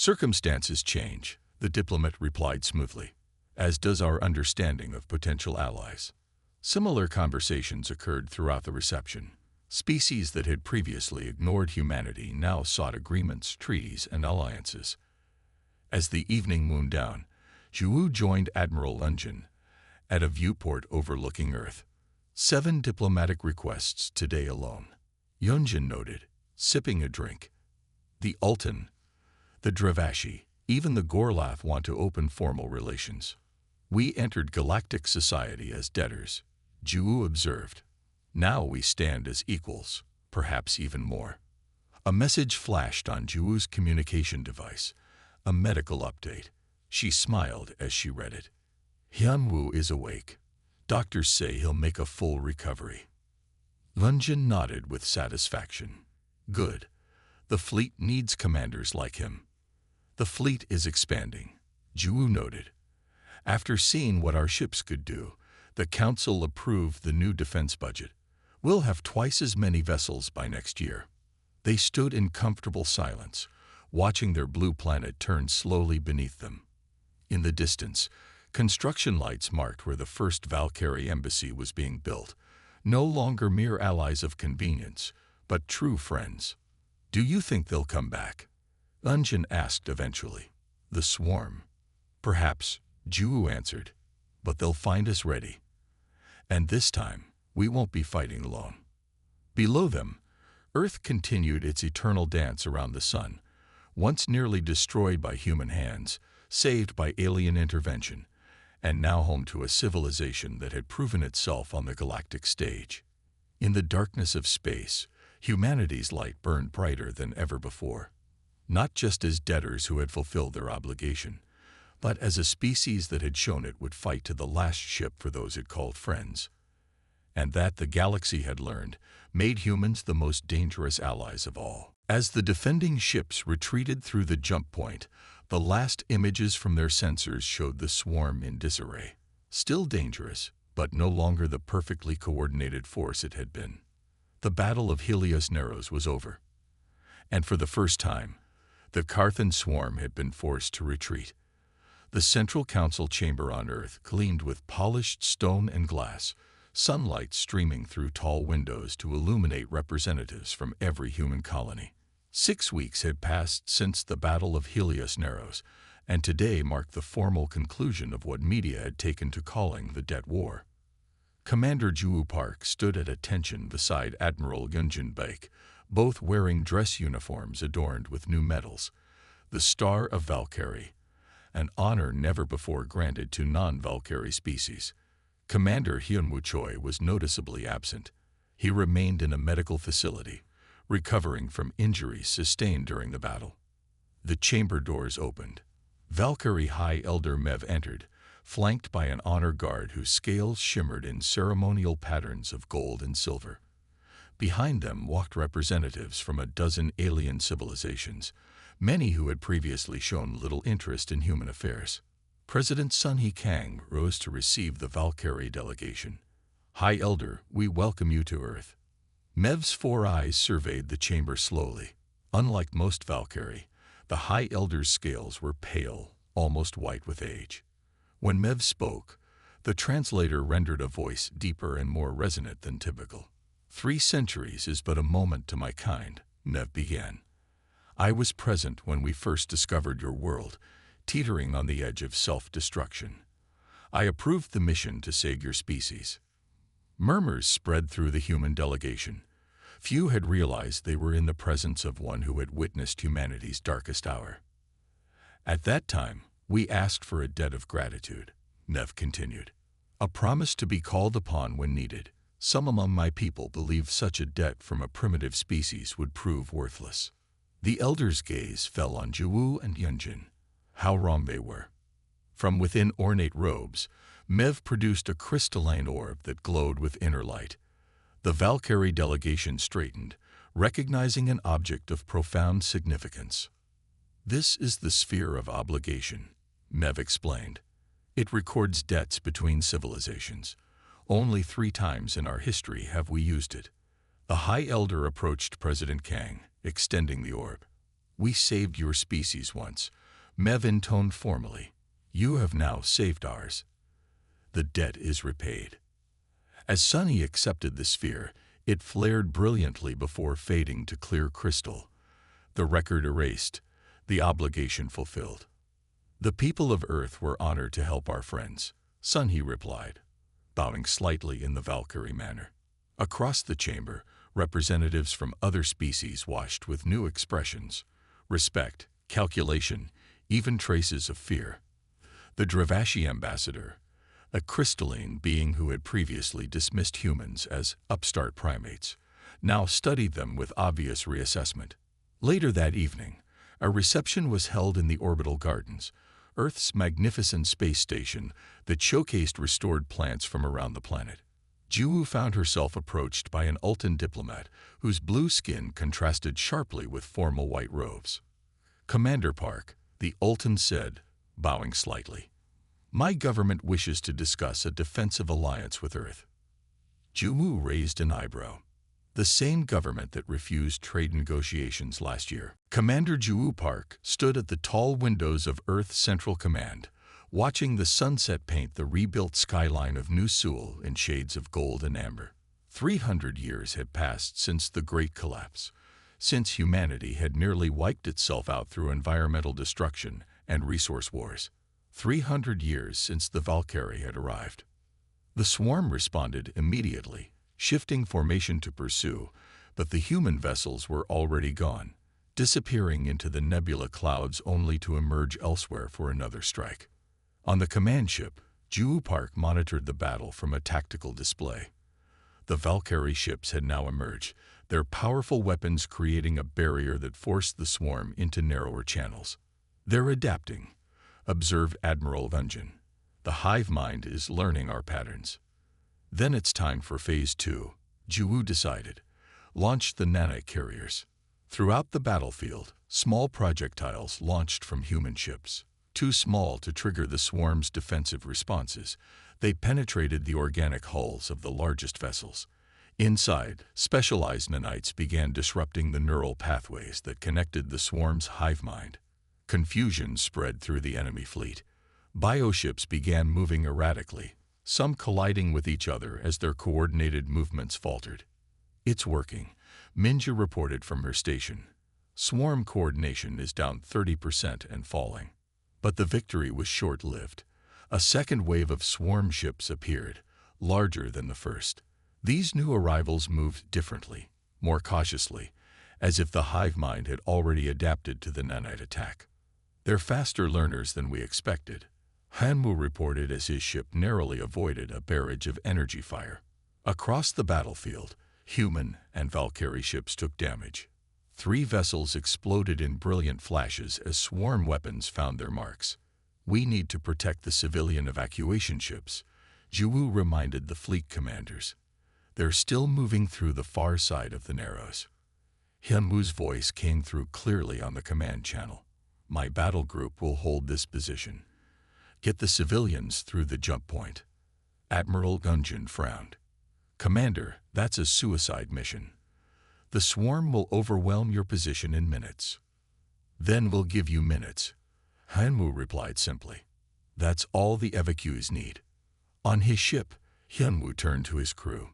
Circumstances change, the diplomat replied smoothly, as does our understanding of potential allies. Similar conversations occurred throughout the reception. Species that had previously ignored humanity now sought agreements, treaties, and alliances. As the evening wound down, Zhu joined Admiral Lunjin at a viewport overlooking Earth. 7 diplomatic requests today alone, Yunjin noted, sipping a drink. The Ultan, the Dravashi, even the Gorlath want to open formal relations. We entered galactic society as debtors, Zhu observed. Now we stand as equals, perhaps even more. A message flashed on Zhu's communication device, a medical update. She smiled as she read it. Hyunwoo is awake. Doctors say he'll make a full recovery. Lunjin nodded with satisfaction. Good. The fleet needs commanders like him. The fleet is expanding, Zhu noted. After seeing what our ships could do, the Council approved the new defense budget. We'll have twice as many vessels by next year. They stood in comfortable silence, watching their blue planet turn slowly beneath them. In the distance, construction lights marked where the first Valkyrie embassy was being built, no longer mere allies of convenience, but true friends. Do you think they'll come back? Lunjin asked eventually. The swarm. Perhaps, Zhu answered, but they'll find us ready. And this time, we won't be fighting alone. Below them, Earth continued its eternal dance around the sun, once nearly destroyed by human hands, saved by alien intervention, and now home to a civilization that had proven itself on the galactic stage. In the darkness of space, humanity's light burned brighter than ever before, not just as debtors who had fulfilled their obligation, but as a species that had shown it would fight to the last ship for those it called friends. And that, the galaxy had learned, made humans the most dangerous allies of all. As the defending ships retreated through the jump point, the last images from their sensors showed the swarm in disarray. Still dangerous, but no longer the perfectly coordinated force it had been. The Battle of Helios Narrows was over. And for the first time, the Carthan swarm had been forced to retreat. The Central Council chamber on Earth gleamed with polished stone and glass, sunlight streaming through tall windows to illuminate representatives from every human colony. 6 weeks had passed since the Battle of Helios Narrows, and today marked the formal conclusion of what media had taken to calling the Debt War. Commander Zhu Park stood at attention beside Admiral Yunjin Baek, both wearing dress uniforms adorned with new medals, the Star of Valkyrie, an honor never before granted to non-Valkyrie species. Commander Hyunwoo Choi was noticeably absent. He remained in a medical facility, recovering from injuries sustained during the battle. The chamber doors opened. Valkyrie High Elder Mev entered, flanked by an honor guard whose scales shimmered in ceremonial patterns of gold and silver. Behind them walked representatives from a dozen alien civilizations, many who had previously shown little interest in human affairs. President Sun He Kang rose to receive the Valkyrie delegation. High Elder, we welcome you to Earth. Mev's 4 eyes surveyed the chamber slowly. Unlike most Valkyrie, the High Elder's scales were pale, almost white with age. When Mev spoke, the translator rendered a voice deeper and more resonant than typical. 3 centuries is but a moment to my kind, Mev began. I was present when we first discovered your world, teetering on the edge of self-destruction. I approved the mission to save your species. Murmurs spread through the human delegation. Few had realized they were in the presence of one who had witnessed humanity's darkest hour. At that time, we asked for a debt of gratitude, Mev continued. A promise to be called upon when needed. Some among my people believed such a debt from a primitive species would prove worthless. The elder's gaze fell on Zhu and Yunjin. How wrong they were. From within ornate robes, Mev produced a crystalline orb that glowed with inner light. The Valkyrie delegation straightened, recognizing an object of profound significance. This is the sphere of obligation, Mev explained. It records debts between civilizations. Only 3 times in our history have we used it. The High Elder approached President Kang, extending the orb. "We saved your species once," Mev intoned formally. "You have now saved ours. The debt is repaid." As Sunny accepted the sphere, it flared brilliantly before fading to clear crystal. The record erased, the obligation fulfilled. "The people of Earth were honored to help our friends," Sunny replied, bowing slightly in the Valkyrie manner. Across the chamber, representatives from other species watched with new expressions: respect, calculation, even traces of fear. The Dravashi ambassador, a crystalline being who had previously dismissed humans as upstart primates, now studied them with obvious reassessment. Later that evening, a reception was held in the Orbital Gardens, Earth's magnificent space station that showcased restored plants from around the planet. Juwu found herself approached by an Ultan diplomat whose blue skin contrasted sharply with formal white robes. "Commander Park," the Ultan said, bowing slightly, "my government wishes to discuss a defensive alliance with Earth." Juwu raised an eyebrow. "The same government that refused trade negotiations last year." Commander Juwu Park stood at the tall windows of Earth Central Command, watching the sunset paint the rebuilt skyline of New Seoul in shades of gold and amber. 300 years had passed since the Great Collapse, since humanity had nearly wiped itself out through environmental destruction and resource wars. 300 years since the Valkyrie had arrived. The swarm responded immediately, shifting formation to pursue, but the human vessels were already gone, disappearing into the nebula clouds only to emerge elsewhere for another strike. On the command ship, Juwu Park monitored the battle from a tactical display. The Valkyrie ships had now emerged, their powerful weapons creating a barrier that forced the swarm into narrower channels. "They're adapting," observed Admiral Gunjan. "The hive mind is learning our patterns." "Then it's time for Phase 2, Juwu decided. "Launch the nano-carriers." Throughout the battlefield, small projectiles launched from human ships. Too small to trigger the swarm's defensive responses, they penetrated the organic hulls of the largest vessels. Inside, specialized nanites began disrupting the neural pathways that connected the swarm's hive mind. Confusion spread through the enemy fleet. Bioships began moving erratically, some colliding with each other as their coordinated movements faltered. "It's working," Minja reported from her station. "Swarm coordination is down 30% and falling." But the victory was short-lived. A second wave of swarm ships appeared, larger than the first. These new arrivals moved differently, more cautiously, as if the hive mind had already adapted to the nanite attack. "They're faster learners than we expected," Hanwoo reported as his ship narrowly avoided a barrage of energy fire. Across the battlefield, human and Valkyrie ships took damage. 3 vessels exploded in brilliant flashes as swarm weapons found their marks. "We need to protect the civilian evacuation ships," Juwu reminded the fleet commanders. "They're still moving through the far side of the Narrows." Hyunwoo's voice came through clearly on the command channel. "My battle group will hold this position. Get the civilians through the jump point." Admiral Gunjan frowned. "Commander, that's a suicide mission. The swarm will overwhelm your position in minutes." "Then we'll give you minutes," Hanwoo replied simply. "That's all the evacuees need." On his ship, Hyunwoo turned to his crew.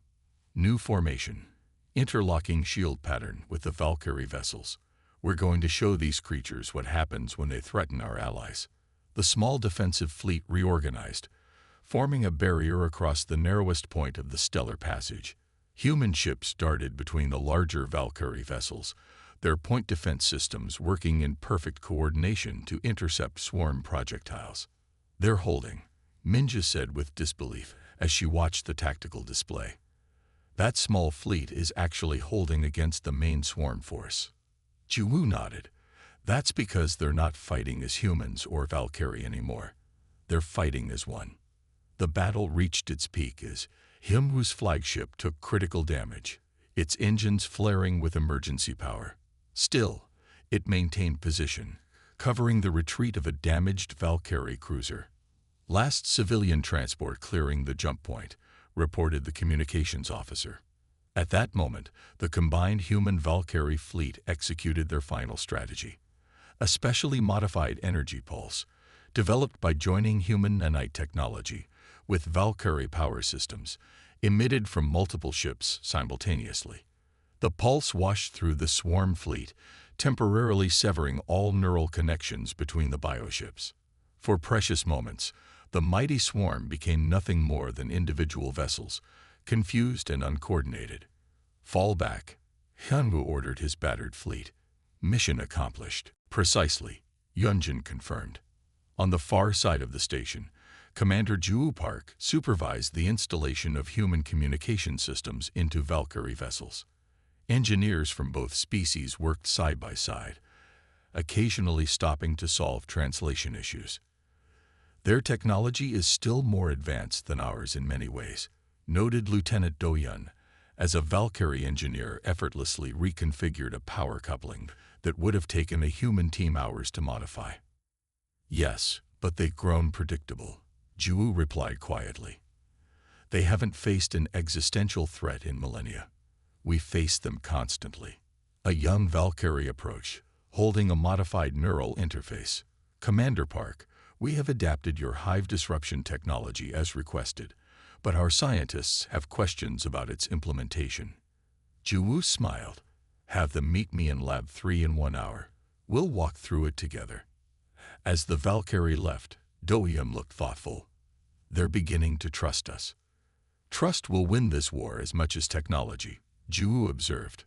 "New formation, interlocking shield pattern with the Valkyrie vessels. We're going to show these creatures what happens when they threaten our allies." The small defensive fleet reorganized, forming a barrier across the narrowest point of the stellar passage. Human ships darted between the larger Valkyrie vessels, their point defense systems working in perfect coordination to intercept swarm projectiles. "They're holding," Minja said with disbelief as she watched the tactical display. "That small fleet is actually holding against the main swarm force." Juwu nodded. "That's because they're not fighting as humans or Valkyrie anymore. They're fighting as one." The battle reached its peak as Hyunwoo's flagship took critical damage, its engines flaring with emergency power. Still, it maintained position, covering the retreat of a damaged Valkyrie cruiser. "Last civilian transport clearing the jump point," reported the communications officer. At that moment, the combined human Valkyrie fleet executed their final strategy. a specially modified energy pulse, developed by joining human nanite technology with Valkyrie power systems, emitted from multiple ships simultaneously. The pulse washed through the swarm fleet, temporarily severing all neural connections between the bioships. For precious moments, the mighty swarm became nothing more than individual vessels, confused and uncoordinated. Fall back, Hyunwoo ordered his battered fleet. Mission accomplished. Precisely, Yunjin confirmed. On the far side of the station, Commander Joo Park supervised the installation of human communication systems into Valkyrie vessels. Engineers from both species worked side by side, occasionally stopping to solve translation issues. Their technology is still more advanced than ours in many ways, noted Lieutenant Do Yun, as a Valkyrie engineer effortlessly reconfigured a power coupling that would have taken a human team hours to modify. Yes, but they've grown predictable, Joo replied quietly. They haven't faced an existential threat in millennia. We face them constantly. A young Valkyrie approach, holding a modified neural interface. Commander Park, we have adapted your hive disruption technology as requested, but our scientists have questions about its implementation. Joo smiled. Have them meet me in Lab 3 in 1 hour. We'll walk through it together. As the Valkyrie left, Do-Yum looked thoughtful. They're beginning to trust us. Trust will win this war as much as technology, Joo observed.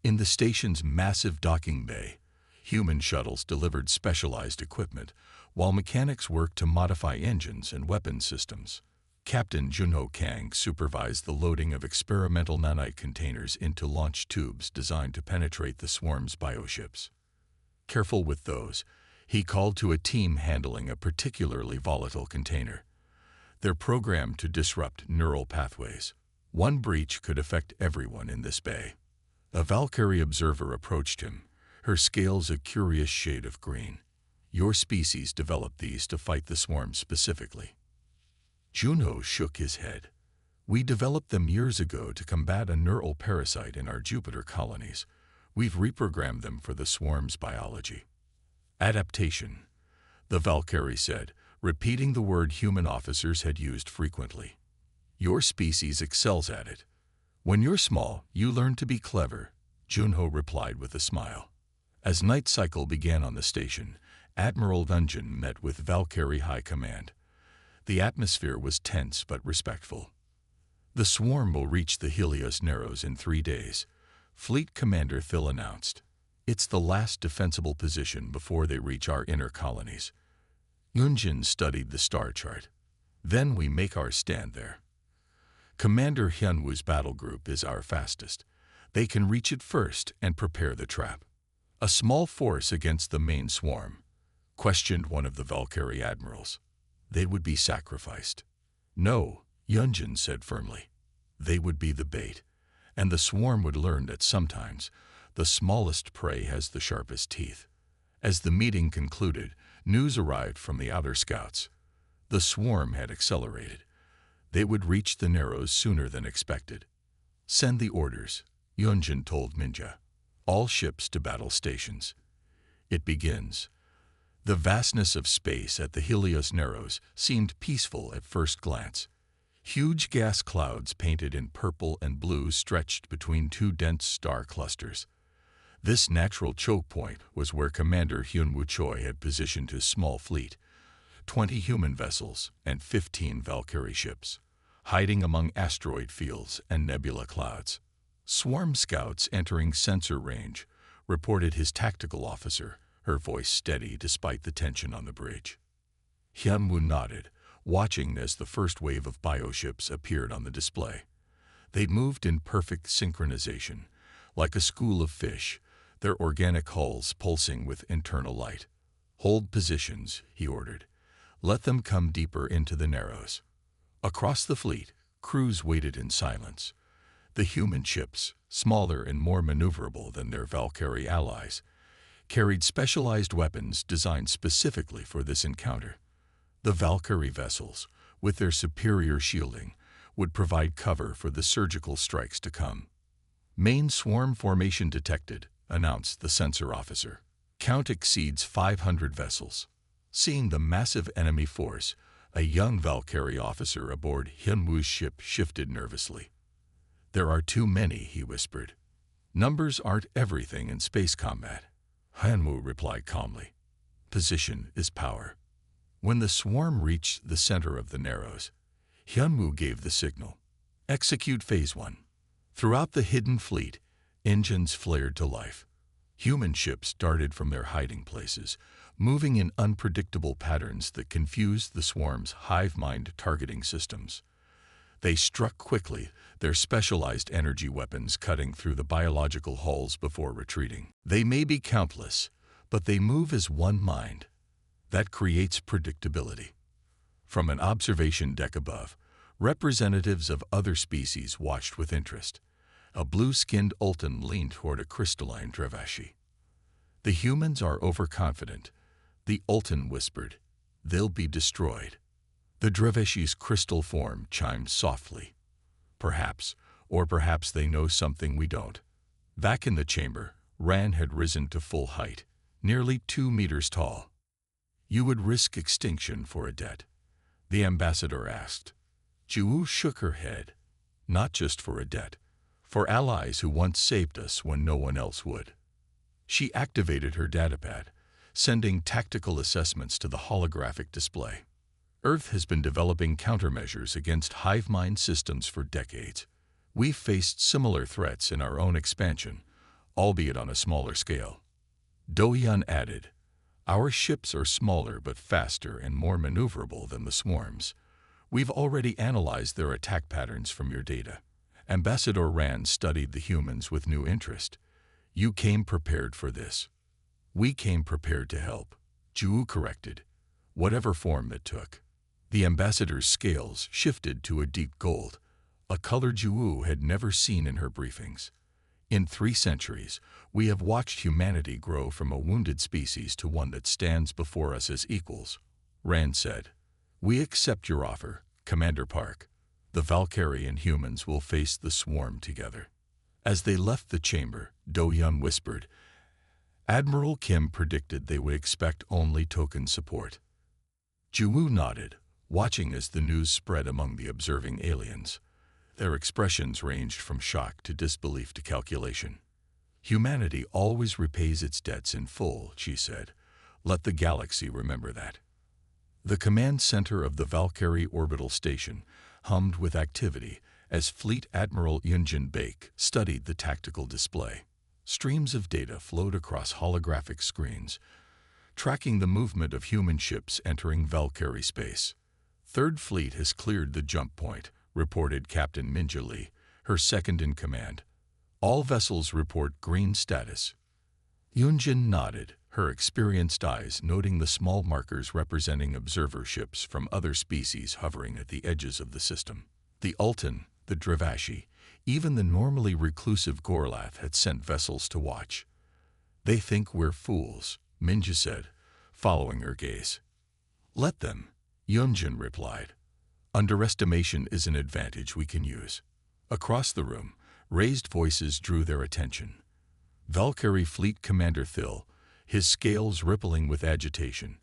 In the station's massive docking bay, human shuttles delivered specialized equipment, while mechanics worked to modify engines and weapon systems. Captain Junho Kang supervised the loading of experimental nanite containers into launch tubes designed to penetrate the swarm's bioships. Careful with those, he called to a team handling a particularly volatile container. They're programmed to disrupt neural pathways. One breach could affect everyone in this bay. A Valkyrie observer approached him, her scales a curious shade of green. Your species developed these to fight the swarm specifically. Junho shook his head. We developed them years ago to combat a neural parasite in our Jupiter colonies. We've reprogrammed them for the swarm's biology. Adaptation, the Valkyrie said, repeating the word human officers had used frequently. Your species excels at it. When you're small, you learn to be clever, Junho replied with a smile. As night cycle began on the station, Admiral Dungeon met with Valkyrie High Command. The atmosphere was tense but respectful. The swarm will reach the Helios Narrows in 3 days, Fleet Commander Phil announced. It's the last defensible position before they reach our inner colonies. Yunjin studied the star chart. Then we make our stand there. Commander Hyunwoo's battle group is our fastest. They can reach it first and prepare the trap. A small force against the main swarm, questioned one of the Valkyrie admirals. They would be sacrificed. No, Yunjin said firmly. They would be the bait, and the swarm would learn that sometimes the smallest prey has the sharpest teeth. As the meeting concluded, news arrived from the outer scouts. The swarm had accelerated. They would reach the Narrows sooner than expected. Send the orders, Yunjin told Minja. All ships to battle stations. It begins. The vastness of space at the Helios Narrows seemed peaceful at first glance. Huge gas clouds painted in purple and blue stretched between 2 dense star clusters. This natural choke point was where Commander Hyunwoo Choi had positioned his small fleet, 20 human vessels and 15 Valkyrie ships, hiding among asteroid fields and nebula clouds. Swarm scouts entering sensor range, reported his tactical officer, her voice steady despite the tension on the bridge. Hyunwoo nodded, watching as the first wave of bioships appeared on the display. They moved in perfect synchronization, like a school of fish, their organic hulls pulsing with internal light. Hold positions, he ordered. Let them come deeper into the Narrows. Across the fleet, crews waited in silence. The human ships, smaller and more maneuverable than their Valkyrie allies, carried specialized weapons designed specifically for this encounter. The Valkyrie vessels, with their superior shielding, would provide cover for the surgical strikes to come. Main swarm formation detected, announced the sensor officer. Count exceeds 500 vessels. Seeing the massive enemy force, a young Valkyrie officer aboard Hyunwoo's ship shifted nervously. "There are too many," he whispered. "Numbers aren't everything in space combat." Hyunwoo replied calmly. "Position is power." When the swarm reached the center of the Narrows, Hyunwoo gave the signal. "Execute Phase 1." Throughout the hidden fleet, engines flared to life. Human ships darted from their hiding places, moving in unpredictable patterns that confused the swarm's hive-mind targeting systems. They struck quickly, their specialized energy weapons cutting through the biological hulls before retreating. They may be countless, but they move as one mind. That creates predictability. From an observation deck above, representatives of other species watched with interest. A blue-skinned Ultan leaned toward a crystalline Drevashi. "The humans are overconfident," the Ultan whispered. "They'll be destroyed." The Drevashi's crystal form chimed softly. "Perhaps, or perhaps they know something we don't." Back in the chamber, Ran had risen to full height, nearly 2 meters tall. "You would risk extinction for a debt?" the ambassador asked. Ju shook her head. "Not just for a debt. For allies who once saved us when no one else would." She activated her datapad, sending tactical assessments to the holographic display. "Earth has been developing countermeasures against hive mind systems for decades. We've faced similar threats in our own expansion, albeit on a smaller scale." Do-hyun added, "Our ships are smaller but faster and more maneuverable than the swarms. We've already analyzed their attack patterns from your data." Ambassador Rand studied the humans with new interest. "You came prepared for this." "We came prepared to help," Ju corrected, "whatever form it took." The ambassador's scales shifted to a deep gold, a color Ju had never seen in her briefings. "In 3 centuries, we have watched humanity grow from a wounded species to one that stands before us as equals," Rand said. "We accept your offer, Commander Park. The Valkyrie and humans will face the swarm together." As they left the chamber, Do-hyun whispered, "Admiral Kim predicted they would expect only token support." Ju nodded, watching as the news spread among the observing aliens. Their expressions ranged from shock to disbelief to calculation. "Humanity always repays its debts in full," she said. "Let the galaxy remember that." The command center of the Valkyrie orbital station hummed with activity as Fleet Admiral Yunjin Baek studied the tactical display. Streams of data flowed across holographic screens, tracking the movement of human ships entering Valkyrie space. "Third Fleet has cleared the jump point," reported Captain Minja Lee, her second-in-command. "All vessels report green status." Yunjin nodded, her experienced eyes noting the small markers representing observer ships from other species hovering at the edges of the system. The Ultan, the Drevashi, even the normally reclusive Gorlath had sent vessels to watch. "They think we're fools," Minja said, following her gaze. "Let them," Yunjin replied. "Underestimation is an advantage we can use." Across the room, raised voices drew their attention. Valkyrie Fleet Commander Thil, his scales rippling with agitation,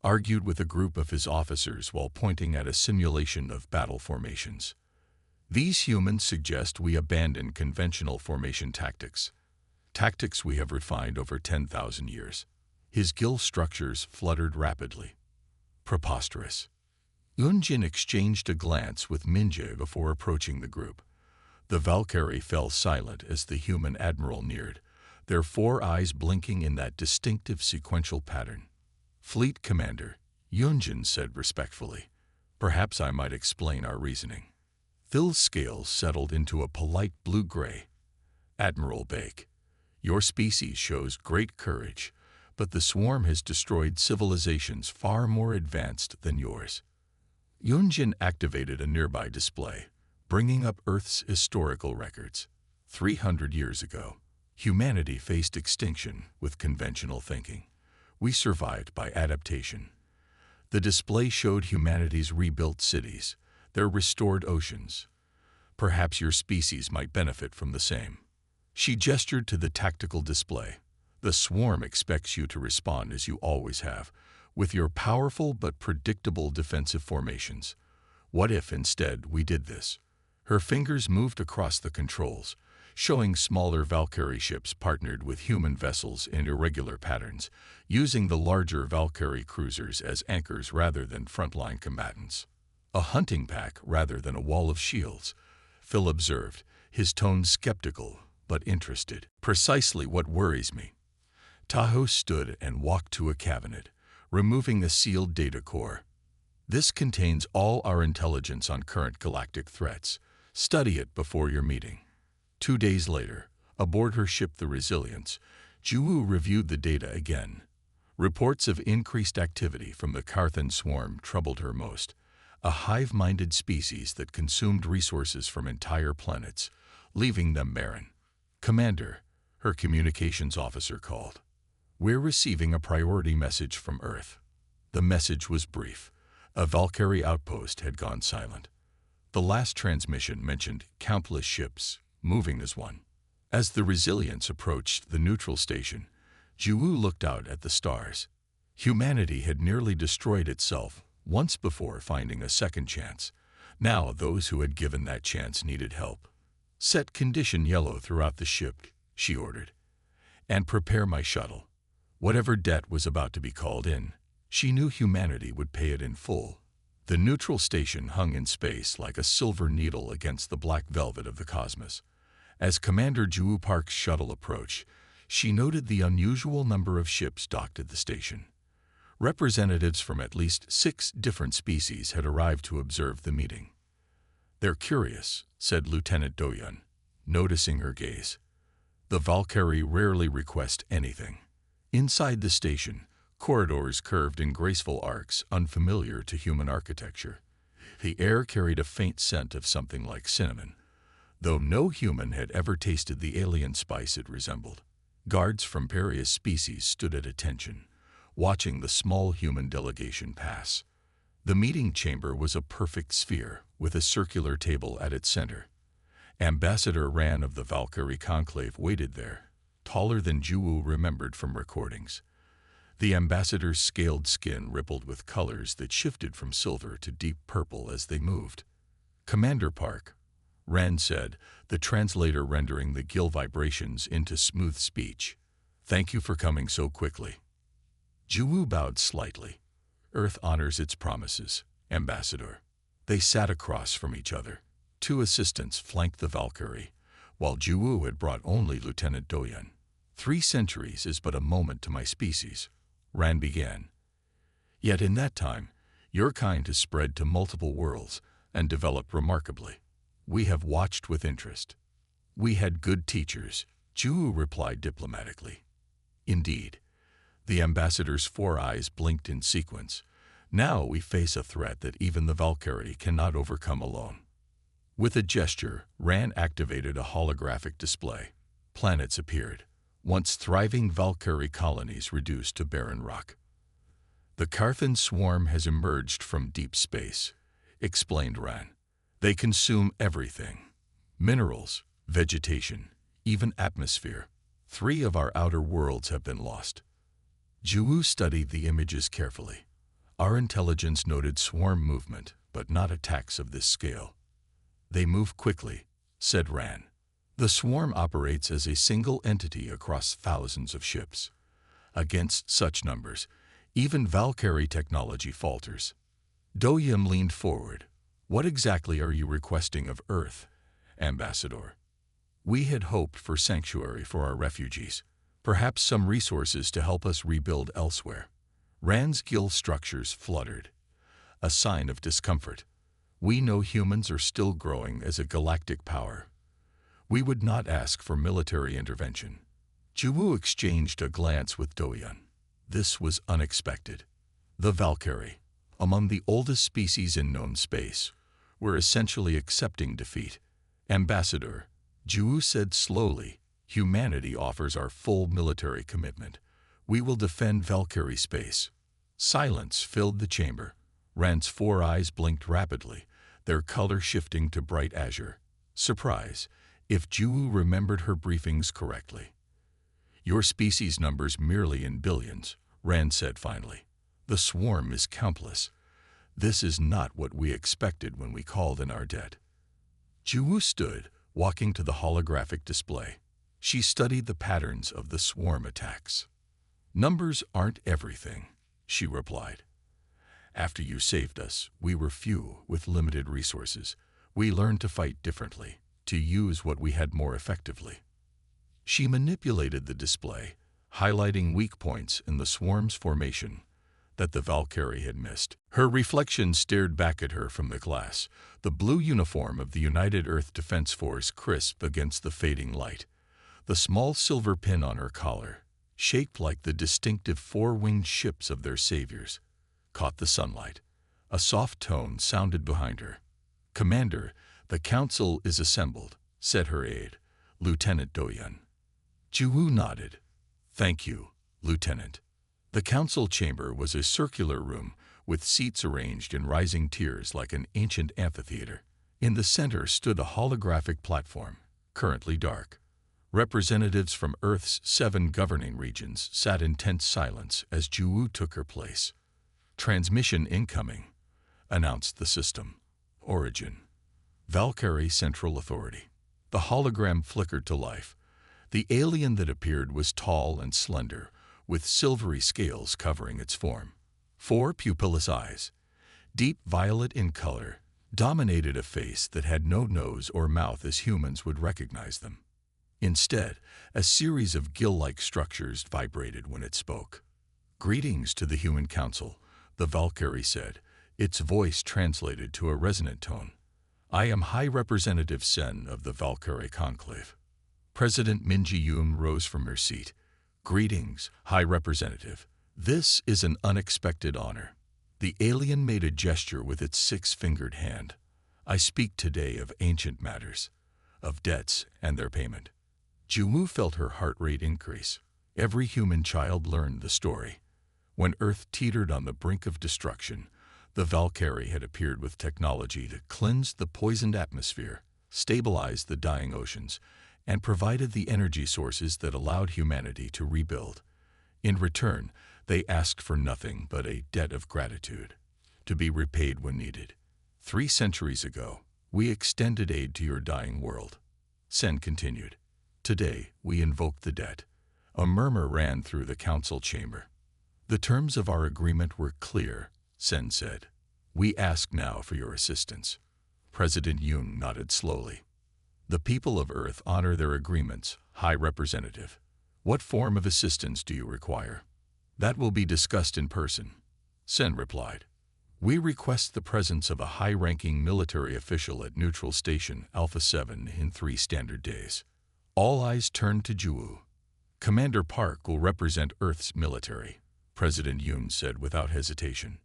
argued with a group of his officers while pointing at a simulation of battle formations. "These humans suggest we abandon conventional formation tactics we have refined over 10,000 years." His gill structures fluttered rapidly. "Preposterous." Yunjin exchanged a glance with Minja before approaching the group. The Valkyrie fell silent as the human admiral neared, their 4 eyes blinking in that distinctive sequential pattern. "Fleet Commander," Yunjin said respectfully, "perhaps I might explain our reasoning." Thil's scales settled into a polite blue-gray. "Admiral Baek, your species shows great courage, but the swarm has destroyed civilizations far more advanced than yours." Yunjin activated a nearby display, bringing up Earth's historical records. 300 years ago, humanity faced extinction with conventional thinking. We survived by adaptation. The display showed humanity's rebuilt cities, their restored oceans. Perhaps your species might benefit from the same. She gestured to the tactical display. The swarm expects you to respond as you always have, with your powerful but predictable defensive formations. What if instead we did this? Her fingers moved across the controls, showing smaller Valkyrie ships partnered with human vessels in irregular patterns, using the larger Valkyrie cruisers as anchors rather than frontline combatants. A hunting pack rather than a wall of shields, Phil observed, his tone skeptical but interested. Precisely what worries me. Tahoe stood and walked to a cabinet, removing a sealed data core. This contains all our intelligence on current galactic threats. Study it before your meeting. 2 days later, aboard her ship the Resilience, Juwu reviewed the data again. Reports of increased activity from the Carthan swarm troubled her most, a hive-minded species that consumed resources from entire planets, leaving them barren. "Commander," her communications officer called. "We're receiving a priority message from Earth." The message was brief. A Valkyrie outpost had gone silent. The last transmission mentioned countless ships, moving as one. As the Resilience approached the neutral station, Juwu looked out at the stars. Humanity had nearly destroyed itself once before finding a second chance. Now those who had given that chance needed help. "Set condition yellow throughout the ship," she ordered, "and prepare my shuttle." Whatever debt was about to be called in, she knew humanity would pay it in full. The neutral station hung in space like a silver needle against the black velvet of the cosmos. As Commander Juwu Park's shuttle approached, she noted the unusual number of ships docked at the station. Representatives from at least 6 different species had arrived to observe the meeting. "They're curious," said Lieutenant Doyun, noticing her gaze. "The Valkyrie rarely request anything." Inside the station, corridors curved in graceful arcs unfamiliar to human architecture. The air carried a faint scent of something like cinnamon, though no human had ever tasted the alien spice it resembled. Guards from various species stood at attention, watching the small human delegation pass. The meeting chamber was a perfect sphere, with a circular table at its center. Ambassador Ran of the Valkyrie Conclave waited there, taller than Juwu remembered from recordings. The ambassador's scaled skin rippled with colors that shifted from silver to deep purple as they moved. "Commander Park," Rand said, the translator rendering the gill vibrations into smooth speech. "Thank you for coming so quickly." Juwu bowed slightly. "Earth honors its promises, Ambassador." They sat across from each other. 2 assistants flanked the Valkyrie, while Juwu had brought only Lieutenant Doyun. 3 centuries is but a moment to my species," Rand began. "Yet in that time, your kind has spread to multiple worlds and developed remarkably. We have watched with interest." "We had good teachers," Juwu replied diplomatically. "Indeed." The ambassador's 4 eyes blinked in sequence. "Now we face a threat that even the Valkyrie cannot overcome alone." With a gesture, Rand activated a holographic display. Planets appeared, once thriving Valkyrie colonies reduced to barren rock. "The Carthan swarm has emerged from deep space," explained Rand. "They consume everything: minerals, vegetation, even atmosphere. 3 of our outer worlds have been lost." Juwu studied the images carefully. "Our intelligence noted swarm movement, but not attacks of this scale." "They move quickly," said Rand. "The swarm operates as a single entity across thousands of ships. Against such numbers, even Valkyrie technology falters." Doyum leaned forward. "What exactly are you requesting of Earth, Ambassador?" "We had hoped for sanctuary for our refugees, perhaps some resources to help us rebuild elsewhere." Rand's gill structures fluttered, a sign of discomfort. "We know humans are still growing as a galactic power. We would not ask for military intervention." Juwu exchanged a glance with Doyun. This was unexpected. The Valkyrie, among the oldest species in known space, were essentially accepting defeat. "Ambassador," Juwu said slowly, "humanity offers our full military commitment. We will defend Valkyrie space." Silence filled the chamber. Rand's 4 eyes blinked rapidly, their color shifting to bright azure. Surprise, if Juwu remembered her briefings correctly. Your species numbers merely in billions, Rand said finally. The swarm is countless. This is not what we expected when we called in our debt. Juwu stood, walking to the holographic display. She studied the patterns of the swarm attacks. Numbers aren't everything, she replied. After you saved us, we were few with limited resources. We learned to fight differently, to use what we had more effectively. She manipulated the display, highlighting weak points in the swarm's formation that the Valkyrie had missed. Her reflection stared back at her from the glass, the blue uniform of the United Earth Defense Force crisp against the fading light. The small silver pin on her collar, shaped like the distinctive four-winged ships of their saviors, caught the sunlight. A soft tone sounded behind her. "Commander, the council is assembled," said her aide, Lieutenant Doyun. Juwu nodded. "Thank you, Lieutenant." The council chamber was a circular room with seats arranged in rising tiers like an ancient amphitheater. In the center stood a holographic platform, currently dark. Representatives from Earth's 7 governing regions sat in tense silence as Juwu took her place. "Transmission incoming," announced the system. "Origin. Valkyrie Central Authority." The hologram flickered to life. The alien that appeared was tall and slender, with silvery scales covering its form. 4 pupilless eyes, deep violet in color, dominated a face that had no nose or mouth as humans would recognize them. Instead, a series of gill-like structures vibrated when it spoke. "Greetings to the human council," the Valkyrie said, its voice translated to a resonant tone. "I am High Representative Sen of the Valkyrie Conclave." President Minji-Yun rose from her seat. "Greetings, High Representative. This is an unexpected honor." The alien made a gesture with its 6-fingered hand. "I speak today of ancient matters, of debts and their payment." Juwu felt her heart rate increase. Every human child learned the story. When Earth teetered on the brink of destruction, the Valkyrie had appeared with technology to cleanse the poisoned atmosphere, stabilize the dying oceans, and provided the energy sources that allowed humanity to rebuild. In return, they asked for nothing but a debt of gratitude, to be repaid when needed. 3 centuries ago, we extended aid to your dying world. Sen continued. Today, we invoke the debt. A murmur ran through the council chamber. The terms of our agreement were clear, Sen said. We ask now for your assistance. President Yun nodded slowly. The people of Earth honor their agreements, High Representative. What form of assistance do you require? That will be discussed in person, Sen replied. We request the presence of a high-ranking military official at Neutral Station Alpha 7 in 3 standard days. All eyes turned to Juwu. Commander Park will represent Earth's military, President Yun said without hesitation.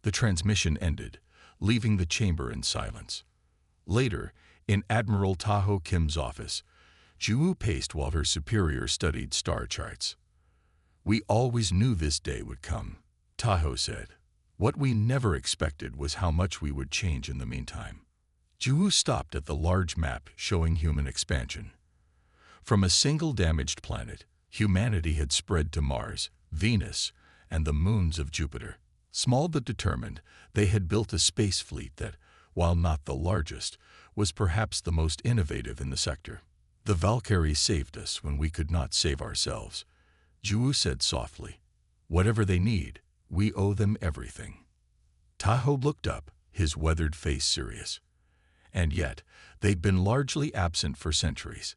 The transmission ended, leaving the chamber in silence. Later, in Admiral Taho Kim's office, Juwu paced while her superior studied star charts. We always knew this day would come, Taho said. What we never expected was how much we would change in the meantime. Juwu stopped at the large map showing human expansion. From a single damaged planet, humanity had spread to Mars, Venus, and the moons of Jupiter. Small but determined, they had built a space fleet that, while not the largest, was perhaps the most innovative in the sector. The Valkyrie saved us when we could not save ourselves, Juwu said softly. Whatever they need, we owe them everything. Taho looked up, his weathered face serious. And yet, they'd been largely absent for centuries.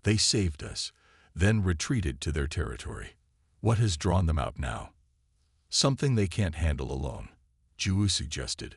They saved us, then retreated to their territory. What has drawn them out now? Something they can't handle alone, Juwu suggested.